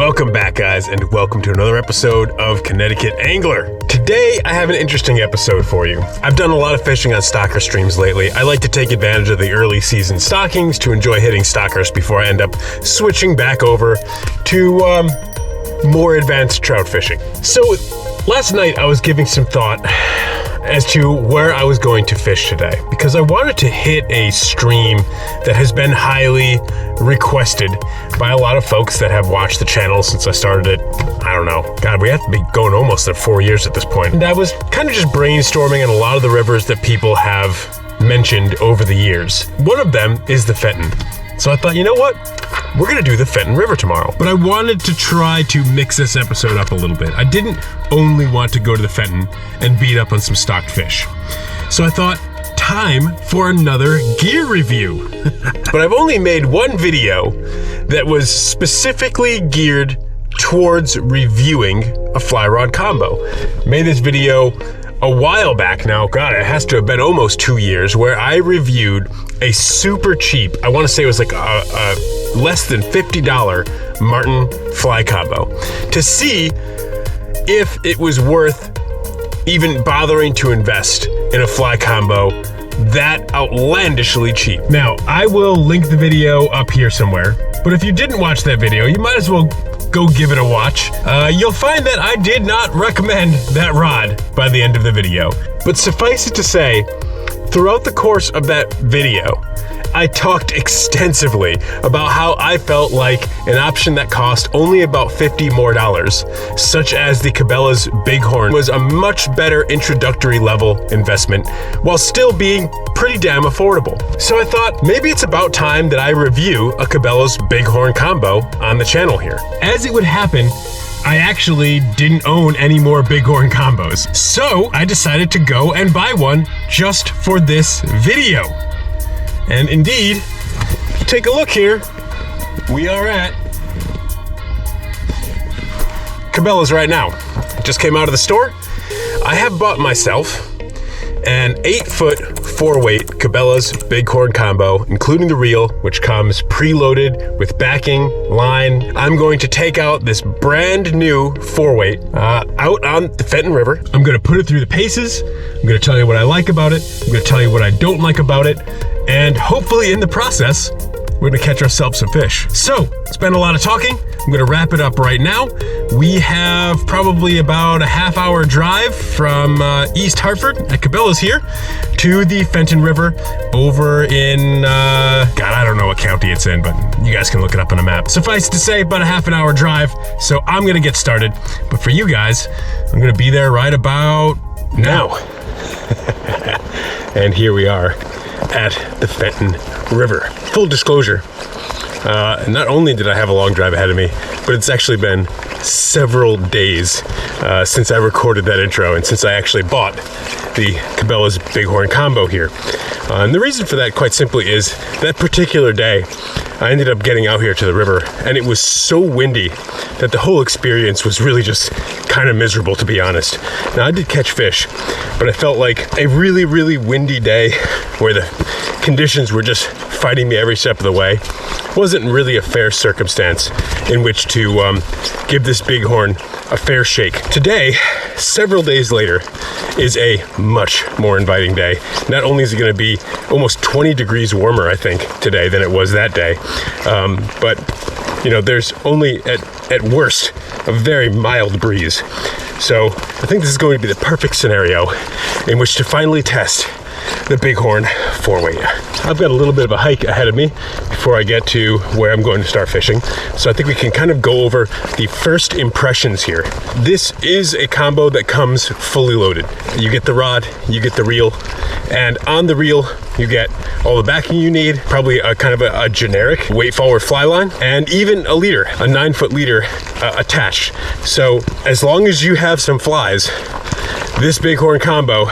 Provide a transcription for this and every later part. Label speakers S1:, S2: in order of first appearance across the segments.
S1: Welcome back, guys, and welcome to another episode of Connecticut Angler. Today, I have an interesting episode for you. I've done a lot of fishing on stocker streams lately. I like to take advantage of the early season stockings to enjoy hitting stockers before I end up switching back over to more advanced trout fishing. So last night, I was giving some thought as to where I was going to fish today because I wanted to hit a stream that has been highly requested by a lot of folks that have watched the channel since I started it. I don't know. God, we have to be going almost at 4 years at this point. And I was kind of just brainstorming on a lot of the rivers that people have mentioned over the years. One of them is the Fenton. So I thought, you know what? We're gonna do the Fenton River tomorrow. But I wanted to try to mix this episode up a little bit. I didn't only want to go to the Fenton and beat up on some stocked fish. So I thought, time for another gear review. But I've only made one video that was specifically geared towards reviewing a fly rod combo. Made this video a while back now. God, it has to have been almost 2 years, where I reviewed a super cheap, I want to say it was like a less than $50 Martin fly combo, to see if it was worth even bothering to invest in a fly combo that outlandishly cheap. Now, I will link the video up here somewhere, but if you didn't watch that video, you might as well go give it a watch. You'll find that I did not recommend that rod by the end of the video. But suffice it to say, throughout the course of that video, I talked extensively about how I felt like an option that cost only about $50 more, such as the CABELA'S Bighorn, was a much better introductory level investment while still being pretty damn affordable. So I thought maybe it's about time that I review a CABELA'S Bighorn combo on the channel here. As it would happen, I actually didn't own any more Bighorn combos. So I decided to go and buy one just for this video. And indeed, take a look here. We are at CABELA'S right now. It just came out of the store. I have bought myself an 8-foot 4-weight CABELA'S Bighorn combo, including the reel, which comes preloaded with backing, line. I'm going to take out this brand new 4-weight out on the Fenton River. I'm going to put it through the paces. I'm going to tell you what I like about it. I'm going to tell you what I don't like about it. And hopefully in the process, we're gonna catch ourselves some fish. So, it's been a lot of talking. I'm gonna wrap it up right now. We have probably about a half-hour drive from East Hartford at CABELA'S here to the Fenton River over in, God, I don't know what county it's in, but you guys can look it up on a map. Suffice to say, about a half-an-hour drive. So I'm gonna get started. But for you guys, I'm gonna be there right about now. And here we are at the Fenton River. Full disclosure, not only did I have a long drive ahead of me, but it's actually been several days since I recorded that intro and since I actually bought the CABELA'S Bighorn combo here. And the reason for that, quite simply, is that particular day I ended up getting out here to the river and it was so windy that the whole experience was really just kind of miserable, to be honest. Now, I did catch fish, but I felt like a really, really windy day where the conditions were just fighting me every step of the way wasn't really a fair circumstance in which to give this bighorn a fair shake. Today, several days later, is a much more inviting day. Not only is it going to be almost 20 degrees warmer, I think, today than it was that day, but you know, there's only at worst a very mild breeze. So I think this is going to be the perfect scenario in which to finally test the Bighorn 4-weight. I've got a little bit of a hike ahead of me before I get to where I'm going to start fishing. So I think we can kind of go over the first impressions here. This is a combo that comes fully loaded. You get the rod, you get the reel, and on the reel, you get all the backing you need, probably a kind of a generic weight forward fly line, and even a leader, a 9-foot leader attached. So as long as you have some flies, this Bighorn combo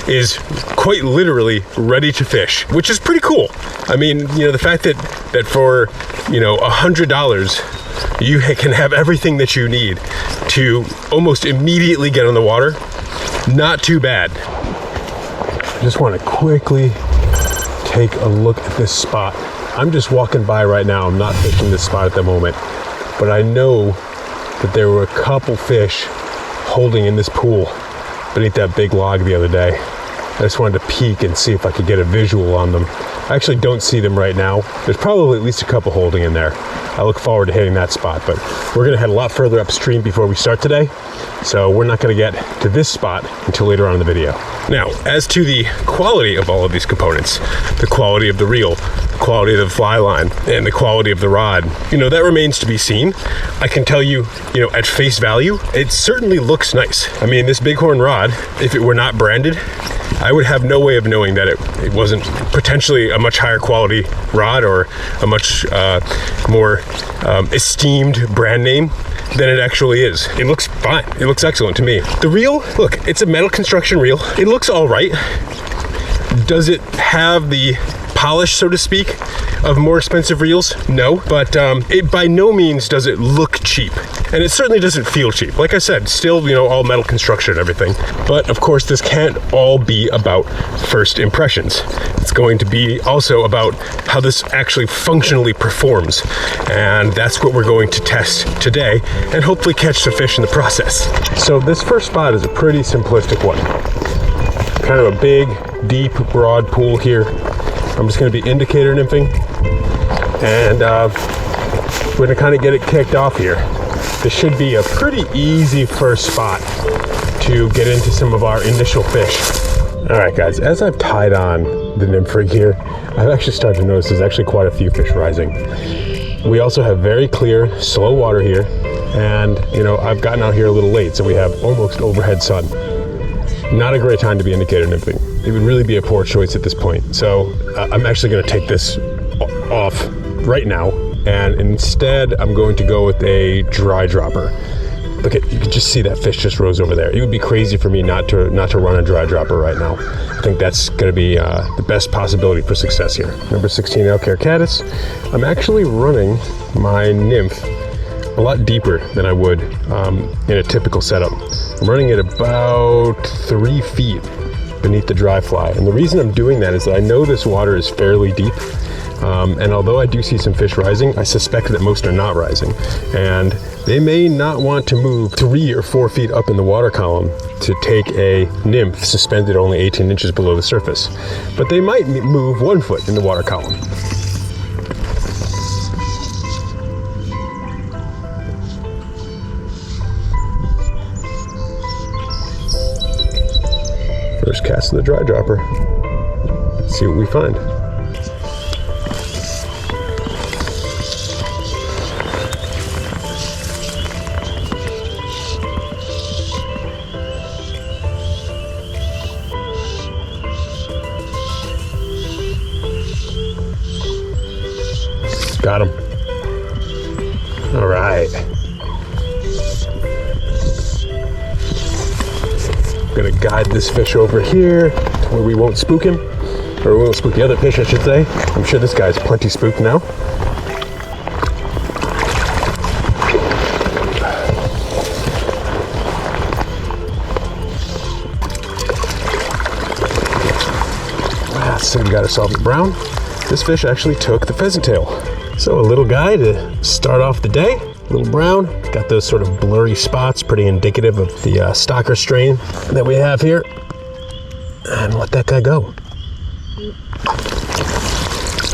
S1: is quite literally ready to fish, which is pretty cool. I mean, you know, the fact that for, you know, $100, you can have everything that you need to almost immediately get on the water, not too bad. I just want to quickly take a look at this spot. I'm just walking by right now. I'm not fishing this spot at the moment, but I know that there were a couple fish holding in this pool beneath that big log the other day. I just wanted to peek and see if I could get a visual on them. I actually don't see them right now. There's probably at least a couple holding in there. I look forward to hitting that spot, but we're gonna head a lot further upstream before we start today. So we're not gonna get to this spot until later on in the video. Now, as to the quality of all of these components, the quality of the reel, the quality of the fly line, and the quality of the rod, that remains to be seen. I can tell you, at face value, it certainly looks nice. I mean, this Bighorn rod, if it were not branded, I would have no way of knowing that it wasn't potentially a much higher quality rod or a much more esteemed brand name than it actually is. It looks fine. It looks excellent to me. The reel, look, it's a metal construction reel. It looks all right. Does it have the polish, so to speak, of more expensive reels? No, but it by no means does it look cheap. And it certainly doesn't feel cheap. Like I said, still, all metal construction and everything. But of course, this can't all be about first impressions. It's going to be also about how this actually functionally performs. And that's what we're going to test today and hopefully catch some fish in the process. So this first spot is a pretty simplistic one. Kind of a big, deep, broad pool here. I'm just going to be indicator nymphing, and we're going to kind of get it kicked off here. This should be a pretty easy first spot to get into some of our initial fish. All right, guys, as I've tied on the nymph rig here, I've actually started to notice there's actually quite a few fish rising. We also have very clear, slow water here, and I've gotten out here a little late, so we have almost overhead sun. Not a great time to be indicator nymphing. It would really be a poor choice at this point. So I'm actually going to take this off right now, and instead I'm going to go with a dry dropper. Look at, you can just see that fish just rose over there. It would be crazy for me not to run a dry dropper right now. I think that's going to be the best possibility for success here. Number 16 elk hair caddis. I'm actually running my nymph a lot deeper than I would in a typical setup. I'm running it about 3 feet beneath the dry fly. And the reason I'm doing that is that I know this water is fairly deep. And although I do see some fish rising, I suspect that most are not rising. And they may not want to move 3 or 4 feet up in the water column to take a nymph suspended only 18 inches below the surface. But they might move 1 foot in the water column. First cast of the dry dropper. Let's see what we find. Got him. All right. Gonna guide this fish over here to where we won't spook him, or we won't spook the other fish, I should say. I'm sure this guy's plenty spooked now. So we got ourselves a brown. This fish actually took the pheasant tail. So a little guy to start off the day. Little brown, got those sort of blurry spots, pretty indicative of the stalker strain that we have here. And let that guy go.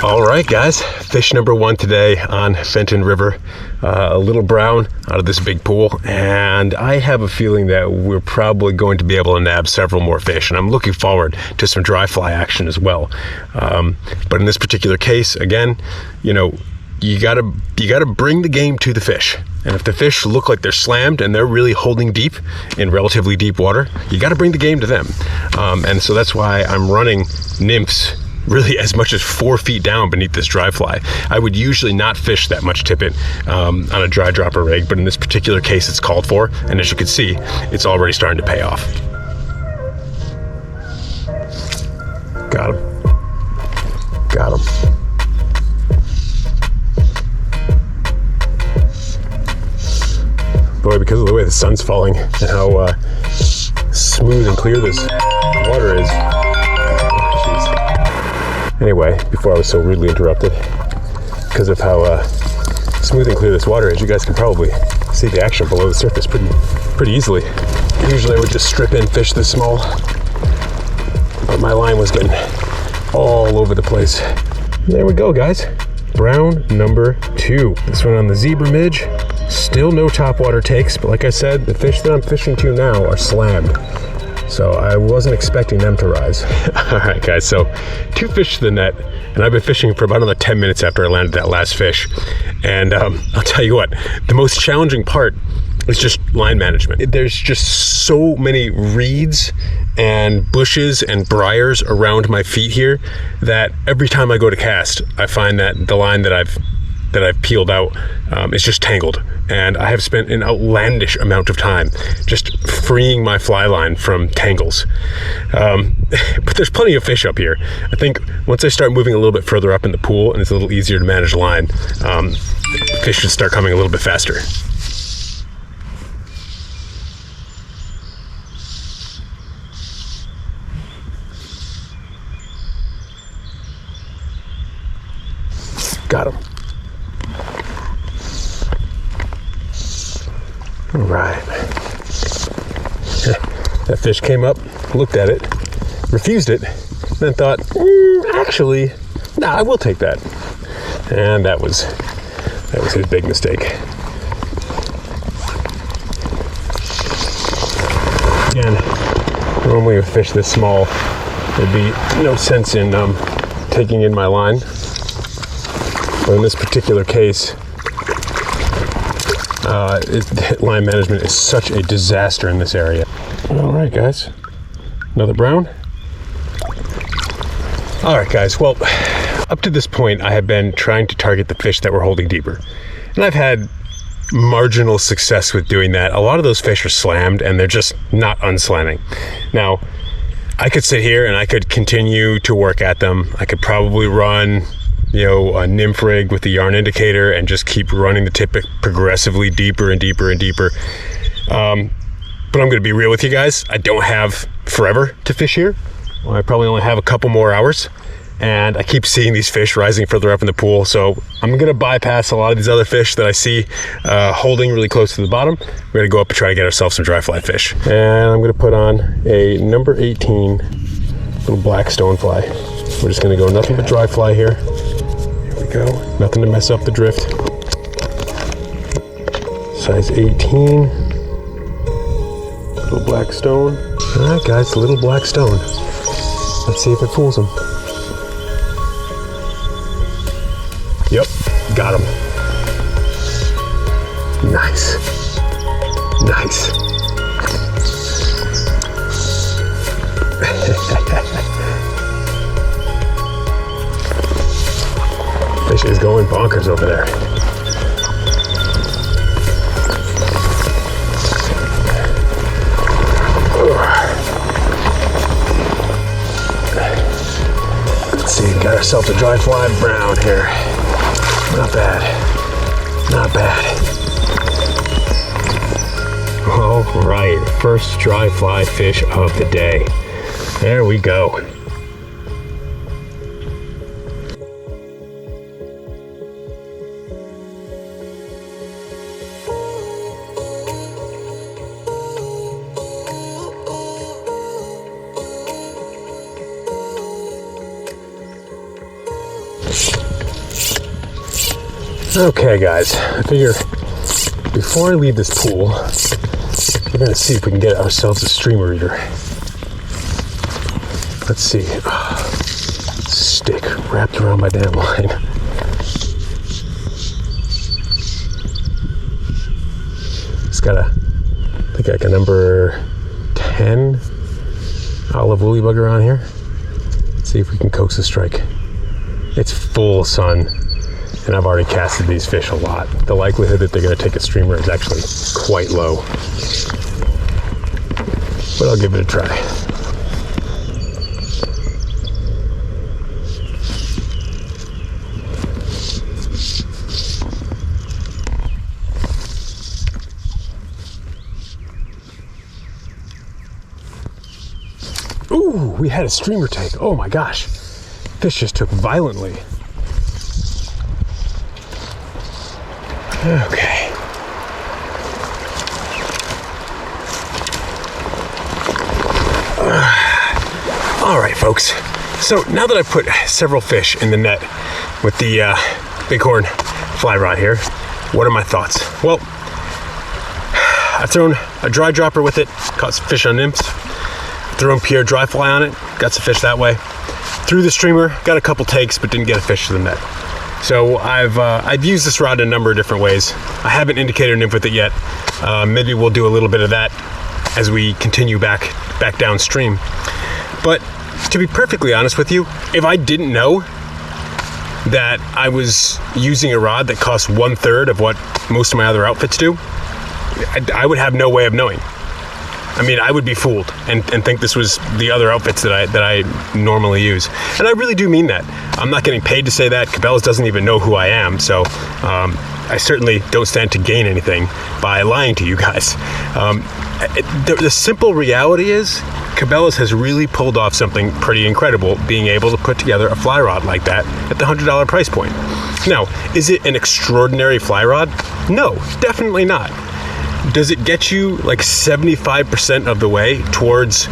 S1: All right, guys, fish number 1 today on Fenton River. A little brown out of this big pool, and I have a feeling that we're probably going to be able to nab several more fish, and I'm looking forward to some dry fly action as well. But in this particular case, again, you gotta bring the game to the fish. And if the fish look like they're slammed and they're really holding deep in relatively deep water, you gotta bring the game to them. And so that's why I'm running nymphs really as much as 4 feet down beneath this dry fly. I would usually not fish that much tippet on a dry dropper rig, but in this particular case it's called for, and as you can see, it's already starting to pay off. Got him. Got him. Boy, because of the way the sun's falling and how smooth and clear this water is. Anyway, before I was so rudely interrupted, because of how smooth and clear this water is, you guys can probably see the action below the surface pretty easily. Usually I would just strip in fish this small, but my line was getting all over the place. There we go, guys. Brown number 2. This one on the zebra midge. Still no topwater takes, but like I said, the fish that I'm fishing to now are slammed. So I wasn't expecting them to rise. All right, guys, so 2 fish to the net, and I've been fishing for about another 10 minutes after I landed that last fish. And I'll tell you what, the most challenging part is just line management. There's just so many reeds and bushes and briars around my feet here that every time I go to cast, I find that the line that I've peeled out is just tangled. And I have spent an outlandish amount of time just freeing my fly line from tangles. But there's plenty of fish up here. I think once I start moving a little bit further up in the pool and it's a little easier to manage the line, fish should start coming a little bit faster. Got him. All right. That fish came up, looked at it, refused it, then thought, actually, nah, I will take that. And that was his big mistake. Again, normally with fish this small, there'd be no sense in taking in my line. But in this particular case, line management is such a disaster in this area. All right, guys, another brown. All right, guys, well, up to this point, I have been trying to target the fish that we're holding deeper. And I've had marginal success with doing that. A lot of those fish are slammed and they're just not unslamming. Now, I could sit here and I could continue to work at them. I could probably run, a nymph rig with the yarn indicator and just keep running the tip progressively deeper and deeper and deeper. But I'm going to be real with you guys. I don't have forever to fish here. Well, I probably only have a couple more hours, and I keep seeing these fish rising further up in the pool. So I'm going to bypass a lot of these other fish that I see holding really close to the bottom. We're going to go up and try to get ourselves some dry fly fish. And I'm going to put on a number 18 little black stonefly. We're just going to go nothing but dry fly here. Go. Nothing to mess up the drift. Size 18. Little black stone. All right, guys, little black stone. Let's see if it fools him. Yep, got him. Nice. Nice. Fish is going bonkers over there. Let's see, got ourselves a dry fly brown here. Not bad. Not bad. All right, first dry fly fish of the day. There we go. Okay, guys, I figure before I leave this pool, we're gonna see if we can get ourselves a streamer eater. Let's see. Stick wrapped around my damn line. It's got I think like a number 10 olive woolly bugger on here. Let's see if we can coax a strike. It's full sun. And I've already casted these fish a lot. The likelihood that they're going to take a streamer is actually quite low. But I'll give it a try. Ooh, we had a streamer take. Oh my gosh. Fish just took violently. Okay. All right, folks. So now that I've put several fish in the net with the Bighorn fly rod here, what are my thoughts? Well, I've thrown a dry dropper with it, caught some fish on nymphs. Thrown pure dry fly on it, got some fish that way. Threw the streamer, got a couple takes, but didn't get a fish to the net. So I've used this rod in a number of different ways. I haven't indicator nymph with it yet. Maybe we'll do a little bit of that as we continue back downstream. But to be perfectly honest with you, if I didn't know that I was using a rod that costs 1/3 of what most of my other outfits do, I would have no way of knowing. I mean, I would be fooled and think this was the other outfits that I normally use. And I really do mean that. I'm not getting paid to say that. CABELA'S doesn't even know who I am, so I certainly don't stand to gain anything by lying to you guys. The simple reality is, CABELA'S has really pulled off something pretty incredible, being able to put together a fly rod like that at the $100 price point. Now, is it an extraordinary fly rod? No, definitely not. Does it get you like 75% of the way towards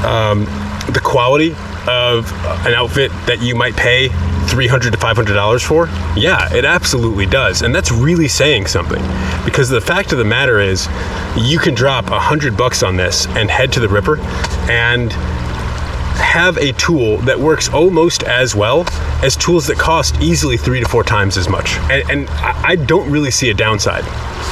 S1: the quality of an outfit that you might pay $300 to $500 for? Yeah, it absolutely does. And that's really saying something, because the fact of the matter is you can drop $100 on this and head to the river and have a tool that works almost as well as tools that cost easily 3 to 4 times as much. And I don't really see a downside.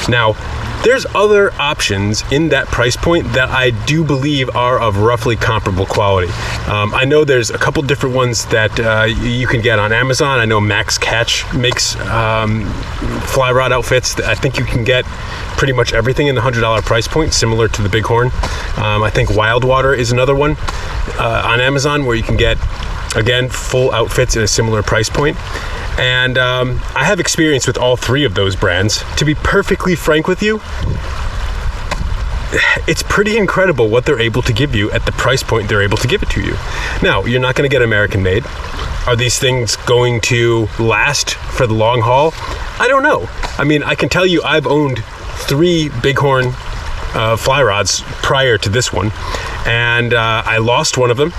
S1: Now, there's other options in that price point that I do believe are of roughly comparable quality. I know there's a couple different ones that you can get on Amazon. I know Max Catch makes fly rod outfits. I think you can get pretty much everything in the $100 price point, similar to the Bighorn. I think Wildwater is another one on Amazon where you can get, again, full outfits at a similar price point. And I have experience with all three of those brands. To be perfectly frank with you, it's pretty incredible what they're able to give you at the price point they're able to give it to you. Now, you're not going to get American made. Are these things going to last for the long haul? I don't know. I mean, I can tell you I've owned 3 Bighorn fly rods prior to this one, and I lost one of them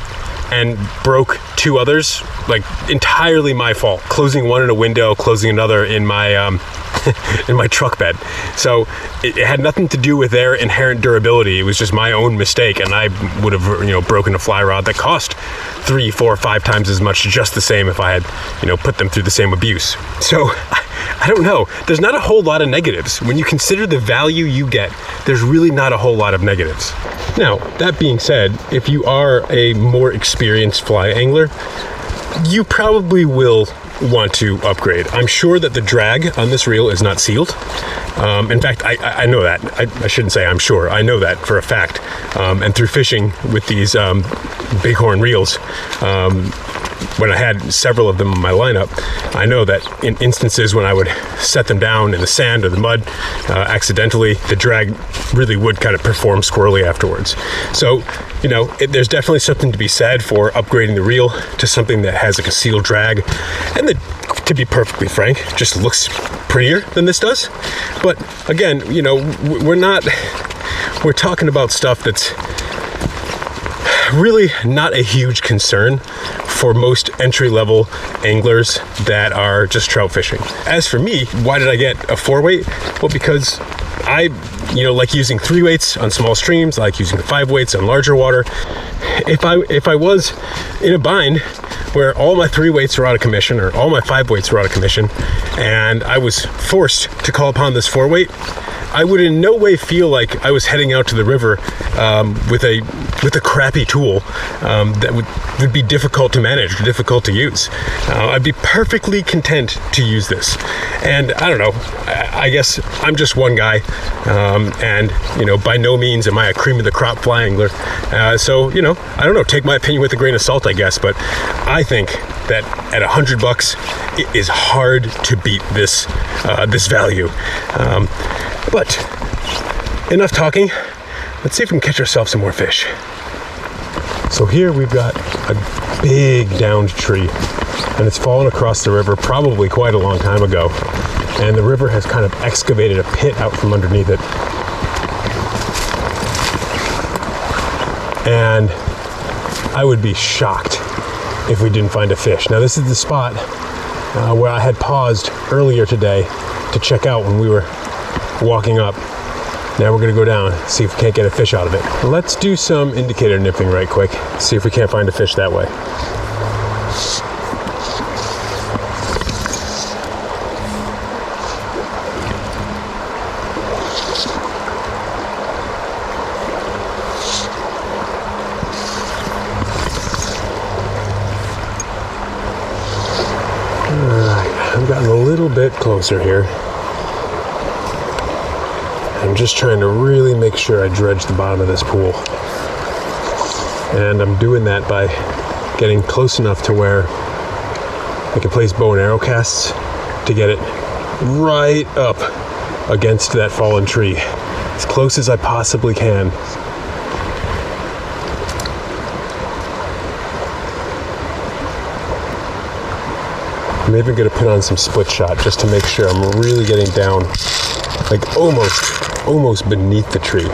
S1: and broke 2 others, like entirely my fault. Closing one in a window, closing another in my in my truck bed. So it had nothing to do with their inherent durability. It was just my own mistake, and I would have, broken a fly rod that cost 3, 4, 5 times as much, just the same if I had, put them through the same abuse. So I don't know. There's not a whole lot of negatives. When you consider the value you get, there's really not a whole lot of negatives. Now, that being said, if you are a more experienced fly angler, you probably will want to upgrade. I'm sure that the drag on this reel is not sealed. In fact, I know that. I shouldn't say I'm sure. I know that for a fact. And through fishing with these Bighorn reels, when I had several of them in my lineup, I know that in instances when I would set them down in the sand or the mud accidentally, the drag really would kind of perform squirrely afterwards. So, there's definitely something to be said for upgrading the reel to something that has like a sealed drag, and that, to be perfectly frank, just looks prettier than this does. But again, we're talking about stuff that's really not a huge concern for most entry-level anglers that are just trout fishing. As for me, why did I get a 4-weight? Well, because I like using 3 weights on small streams. I like using the 5 weights on larger water. If I was in a bind where all my 3 weights were out of commission or all my 5 weights were out of commission, and I was forced to call upon this 4-weight, I would in no way feel like I was heading out to the river with a crappy tool that would be difficult to manage or difficult to use. I'd be perfectly content to use this. And I don't know, I guess I'm just one guy, and by no means am I a cream of the crop fly angler. So I don't know, take my opinion with a grain of salt, I guess, but I think that at $100 it is hard to beat this value. But enough talking. Let's see if we can catch ourselves some more fish. So here we've got a big downed tree, and it's fallen across the river probably quite a long time ago, and the river has kind of excavated a pit out from underneath it. And I would be shocked if we didn't find a fish. Now this is the spot where I had paused earlier today to check out when we were walking up. Now we're gonna go down, see if we can't get a fish out of it. Let's do some indicator nymphing right quick, see if we can't find a fish that way. I've gotten a little bit closer here. I'm just trying to really make sure I dredge the bottom of this pool. And I'm doing that by getting close enough to where I can place bow and arrow casts to get it right up against that fallen tree. As close as I possibly can. I'm even going to put on some split shot just to make sure I'm really getting down, like almost beneath the tree.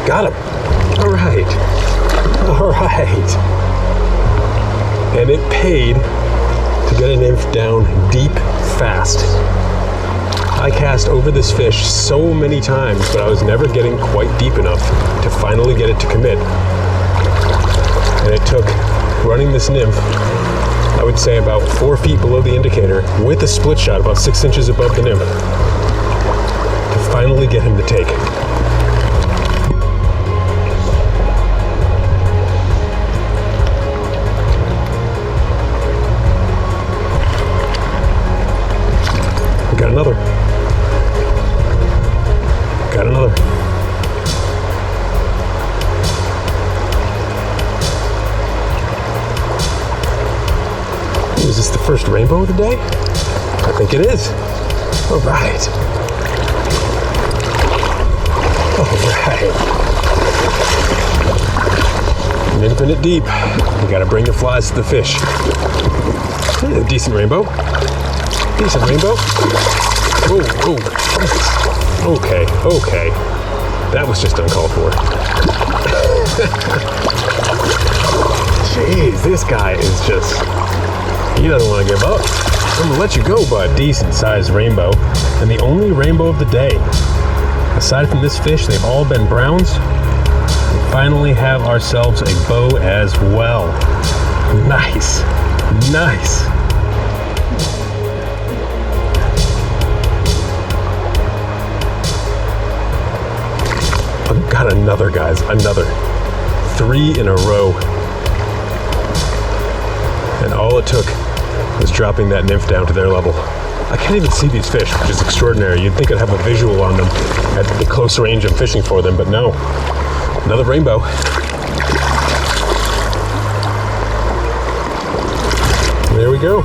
S1: Got him. All right. And it paid to get a nymph down deep fast. I cast over this fish so many times, but I was never getting quite deep enough to finally get it to commit. And it took running this nymph, I would say about 4 feet below the indicator, with a split shot about 6 inches above the nymph, to finally get him to take. Got another. Got another. Is this the first rainbow of the day? I think it is. All right. All right. An infinite deep. You gotta bring your flies to the fish. Decent rainbow. Decent rainbow. Oh. Okay. That was just uncalled for. Jeez, this guy is just, he doesn't want to give up. I'm gonna let you go, bud. Decent sized rainbow. And the only rainbow of the day. Aside from this fish, they've all been browns. We finally have ourselves a bow as well. Nice. I've got another, guys, another. 3 in a row. And all it took was dropping that nymph down to their level. I can't even see these fish, which is extraordinary. You'd think I'd have a visual on them at the close range I'm fishing for them, but no. Another rainbow. There we go.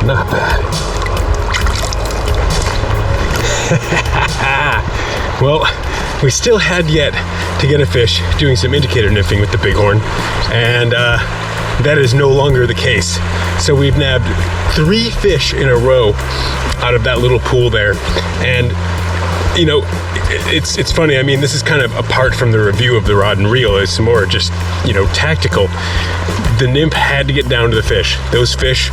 S1: Not bad. Well, we still had yet to get a fish doing some indicator nymphing with the bighorn, and that is no longer the case. So we've nabbed 3 fish in a row out of that little pool there. And you know, it's funny. I mean, this is kind of apart from the review of the rod and reel. It's more just, you know, tactical. The nymph had to get down to the fish. Those fish,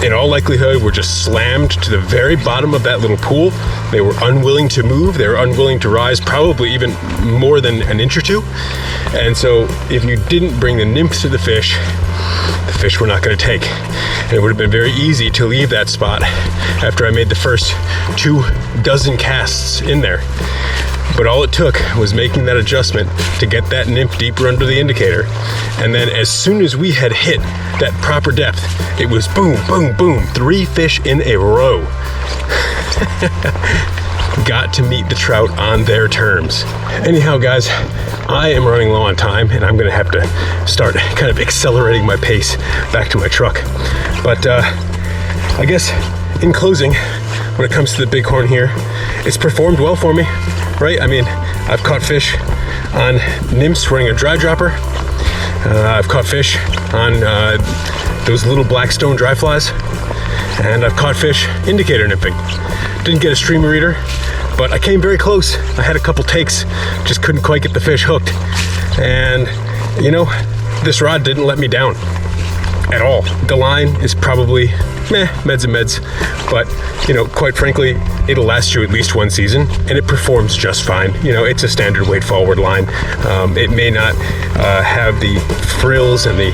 S1: in all likelihood, were just slammed to the very bottom of that little pool. They were unwilling to move. They were unwilling to rise, probably even more than an inch or two. And so if you didn't bring the nymphs to the fish were not going to take. And it would have been very easy to leave that spot after I made the first 24 casts in there. But all it took was making that adjustment to get that nymph deeper under the indicator. And then as soon as we had hit that proper depth, it was boom, boom, boom, 3 fish in a row. Got to meet the trout on their terms. Anyhow, guys, I am running low on time, and I'm gonna have to start kind of accelerating my pace back to my truck. But I guess in closing, when it comes to the bighorn here, it's performed well for me, right? I mean, I've caught fish on nymphs running a dry dropper. I've caught fish on those little blackstone dry flies, and I've caught fish indicator nymphing. Didn't get a streamer eater, but I came very close. I had a couple takes, just couldn't quite get the fish hooked. And you know, this rod didn't let me down at all. The line is probably meds and meds, but you know, quite frankly, it'll last you at least one season, and it performs just fine. You know, it's a standard weight forward line. It may not have the frills and the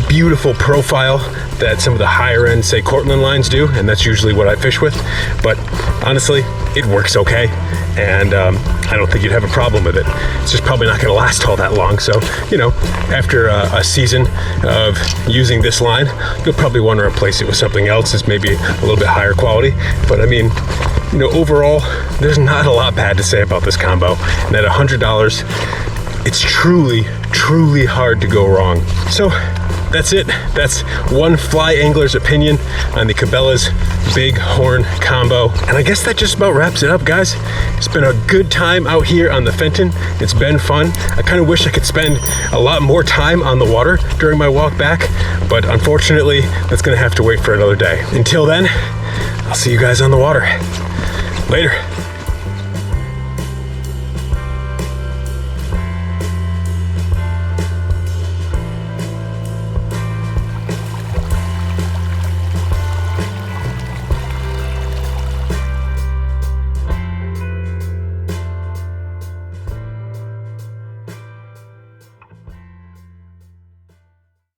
S1: beautiful profile that some of the higher end, say, Cortland lines do, and that's usually what I fish with, but honestly, it works okay, and I don't think you'd have a problem with it. It's just probably not going to last all that long. So, you know, after a season of using this line, you'll probably want to replace it with something else that's maybe a little bit higher quality. But I mean, you know, overall, there's not a lot bad to say about this combo. And at $100, it's truly, truly hard to go wrong. So that's it. That's one fly angler's opinion on the CABELA'S Bighorn combo. And I guess that just about wraps it up, guys. It's been a good time out here on the Fenton. It's been fun. I kind of wish I could spend a lot more time on the water during my walk back, but unfortunately, that's gonna have to wait for another day. Until then, I'll see you guys on the water. Later.